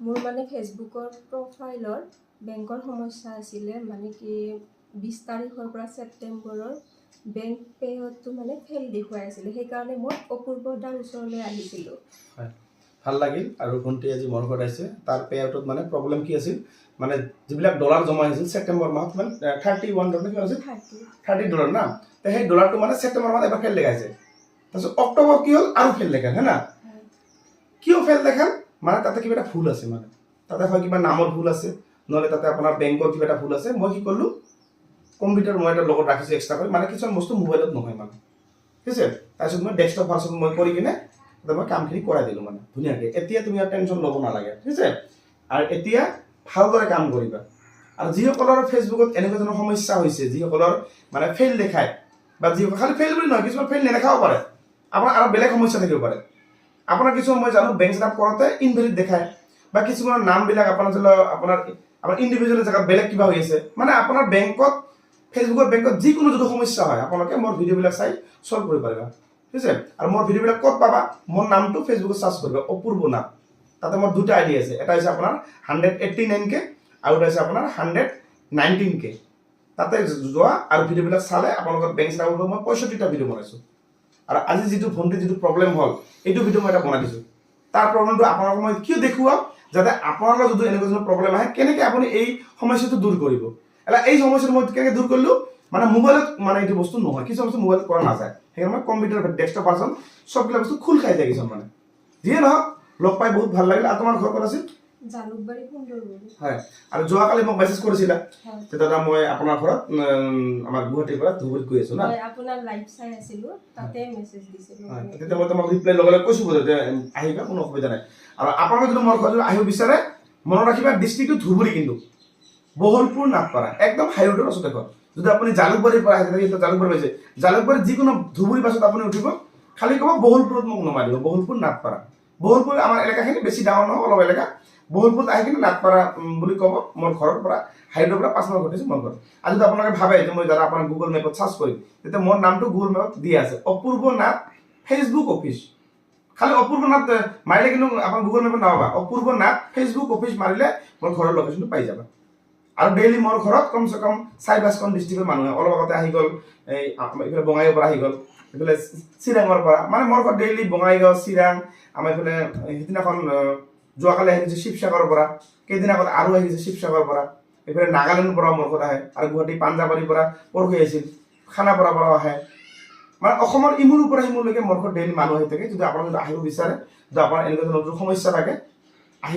মোৰ মানে ফেচবুকৰ প্ৰফাইলৰ বেংকৰ সমস্যা আছিলে মানে কি 20 তাৰিখৰ পৰা ছেপ্টেম্বৰৰ বেংক পে'টো মানে ফেইল দেখুৱাই আছিলে সেইকাৰণে মই অপূৰ্ব দাৰ ওচৰলৈ আহিছিলোঁ। হয় ভাল লাগিল আৰু ভণ্টি আজি মন কৰাইছে তাৰ পে আউটত মানে প্ৰব্লেম কি আছিল মানে যিবিলাক ডলাৰ জমা হৈছিল ছেপ্টেম্বৰ মাহত মানে 31 ডলাৰ কি আছিল 30 ডলাৰ না তে সেই ডলাৰটো মানে ছেপ্টেম্বৰ মাহত এবাৰ ফেইল দেখাইছে তাৰপিছত অক্টোবৰ কি হ'ল আৰু ফেইল দেখাল হয় না কিয় ফেইল দেখাল মানে তাতে কিবা এটা ভুল আছে মানে তাতে হয় কিবা নামৰ ভুল আছে নহলে তাতে আপোনাৰ বেংকৰ কিবা এটা ভুল আছে মই কি কৰিলো কম্পিউটাৰ মই এটা লগত ৰাখিছো এক্সট্ৰা কৰি মানে কিছুমান বস্তু মোবাইলত নহয় মানে ঠিক আছে তাৰপিছত মই ডেস্কটপ ভাৰ্চন মই কৰি কিনে মই কামখিনি কৰাই দিলো মানে ধুনীয়াকৈ এতিয়া তুমি আৰু টেনশ্যন ল'ব নালাগে ঠিক আছে আৰু এতিয়া ভালদৰে কাম কৰিবা আৰু যিসকলৰ ফেচবুকত এনেকুৱা ধৰণৰ সমস্যা হৈছে যিসকলৰ মানে ফেইল দেখায় বা যিসকল খালি ফেইল বুলি নহয় কিছুমান ফেইল নেদেখাব পাৰে আপোনাৰ আৰু বেলেগ সমস্যা থাকিব পাৰে আপোনাৰ কিছুমান মই জানো বেংক ছেটআপ কৰোঁতে ইনভেলিড দেখায় বা কিছুমানৰ নামবিলাক আপোনাৰ আপোনাৰ ইণ্ডিভিজুৱেল জেগাত বেলেগ কিবা হৈ আছে মানে আপোনাৰ বেংকত ফেচবুকৰ বেংকত যিকোনো যদি সমস্যা হয় আপোনালোকে মোৰ ভিডিঅ'বিলাক চাই সলভ কৰিব পাৰিবা ঠিক আছে আৰু মোৰ ভিডিঅ'বিলাক ক'ত পাবা মোৰ নামটো ফেচবুকত চাৰ্চ কৰিবা অপূৰ্ব নাম তাতে মোৰ দুটা আইডি আছে এটা হৈছে আপোনাৰ 189K আৰু এটা হৈছে আপোনাৰ 119K তাতে যোৱা আৰু ভিডিঅ'বিলাক চালে আপোনালোকৰ বেংক ছেটআপৰ মই 65টা ভিডিঅ' বনাইছোঁ আৰু আজি যিটো ভণ্টিৰ যিটো প্ৰব্লেম হ'ল এইটো ভিডিঅ' মই এটা বনাই দিছোঁ তাৰ প্ৰব্লেমটো আপোনালোকক মই কিয় দেখুৱাম যাতে আপোনালোকৰ যদি এনেকুৱা ধৰণৰ প্ৰব্লেম আহে কেনেকৈ আপুনি এই সমস্যাটো দূৰ কৰিব এটা এই সমস্যাটো মই কেনেকৈ দূৰ কৰিলোঁ মানে মোবাইলত মানে এইটো বস্তু নহয় কিছু বস্তু মোবাইলত কৰা নাযায় সেইকাৰণে মই কম্পিউটাৰ ডেস্কটপ ভাৰ্চন সববিলাক বস্তু খোল খাই যায় কিছুমান মানে যিয়ে নহওক লগ পাই বহুত ভাল লাগিল আৰু তোমাৰ ঘৰ ক'ত আছিল জালুকবাৰী সুন্দৰবন হয় আৰু যোৱাকালি মোক মেছেজ কৰিছিলা তেতিয়া মই আপোনাৰ ঘৰত আমাৰ গুৱাহাটীৰ পৰা ধুবুৰীত গৈ আছো না হয় আপোনাৰ লাইভ চাই আছিলো তাতে মেছেজ দিছিলো তেতিয়া মই তোমাক ৰিপ্লাই লগে লগে কৈছো যে আহিবা কোনো অসুবিধা নাই আৰু আপোনালোকে যদি মোৰ ঘৰত আহিব বিচাৰে মনত ৰাখিবা ডিষ্ট্ৰিক্টটো ধুবুৰী কিন্তু বহলপুৰ নাটপাৰা একদম হাই ৰোডৰ ওচৰতে ঘৰ যদি আপুনি জালুকবাৰীৰ পৰা আহে তেতিয়া জালুকবাৰী পাইছে জালুকবাৰীত যিকোনো ধুবুৰী বাছত আপুনি উঠিব খালি ক'ব বহলপুৰত মোক নমাই দিব বহলপুৰ নাটপাৰা বহলপুৰ আমাৰ এলেকাখিনি বেছি ডাঙৰ নহয় অলপ এলেকা বহলপুৰত আহি কিনে নাটপাৰা বুলি ক'ব মোৰ ঘৰৰ পৰা হাইৰোডৰ পৰা 5 নম্বৰ ঘৰ মোৰ ঘৰ আৰু যদি আপোনালোকে ভাবে যে মই যাৰা আপোনাৰ গুগল মেপত চাৰ্চ কৰিম তেতিয়া মোৰ নামটো গুগল মেপত দিয়া আছে অপূৰ্ব নাথ ফেচবুক অফিচ খালি অপূৰ্ব নাথ মাৰিলে কিন্তু আপোনাৰ গুগল মেপত নাপাবা অপূৰ্ব নাথ ফেচবুক অফিচ মাৰিলে মোৰ ঘৰৰ লোকেশ্যনটো পাই যাবা আৰু ডেইলি মোৰ ঘৰত কমসে কম 4-5খন ডিষ্ট্ৰিক্টৰ মানুহ অলপ আগতে আহি গ'ল এই এইফালে বঙাইগাঁৱৰ পৰা আহি গ'ল এইফালে চিৰাঙৰ পৰা মানে মোৰ ঘৰত ডেইলি বঙাইগাঁও চিৰাং আমাৰ এইফালে সিদিনাখন যোৱাকালি আহিছে শিৱসাগৰৰ পৰা কেইদিন আগত আৰু আহিছে শিৱসাগৰৰ পৰা এইফালে নাগালেণ্ডৰ পৰা মোৰ ঘৰত আহে আৰু গুৱাহাটী পাঞ্জাবাৰীৰ পৰা পৰহি আহিছিল খানাপাৰাৰ পৰা আহে মানে অসমৰ ইমূৰৰ পৰা সিমূৰলৈকে মোৰ ঘৰত ডেইলি মানুহ আহি থাকে যদি আপোনালোকে আহিব বিচাৰে যদি আপোনাৰ এনেকুৱা ধৰণৰ সমস্যা থাকে